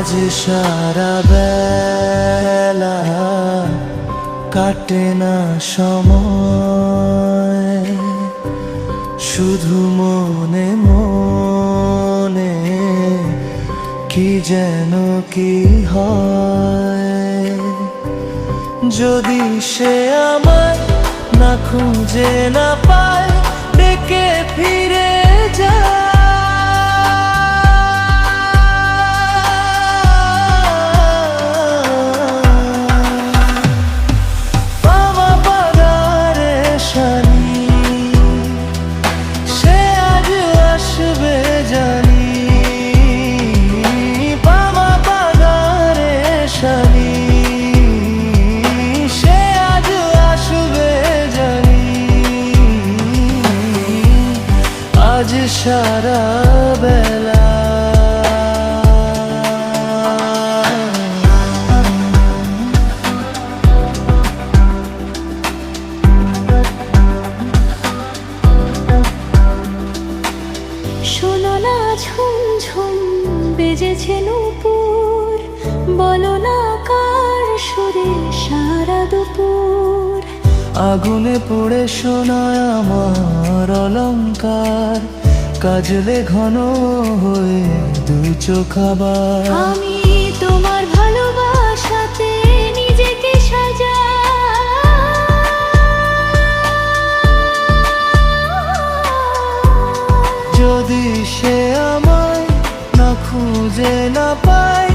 আজ সারা বেলা কাটে না সময়, শুধু মনে মনে কি যেন কি হয়। যদি সে আমায় না খুঁজে না পায়, ডেকে ফিরে যায়। আজ সারা বেলা শোনো না ঝুমঝুম বেজেছে নূপুর, বলো না কার সুরে সারা দুপুর। আগুনে পড়ে শোনায় আমার অলংকার, কাজলে ঘন হয়ে দুই চোখ আবার। আমি তোমার ভালোবাসাতে নিজেকে যদি সে আমায় না খুঁজে না পায়,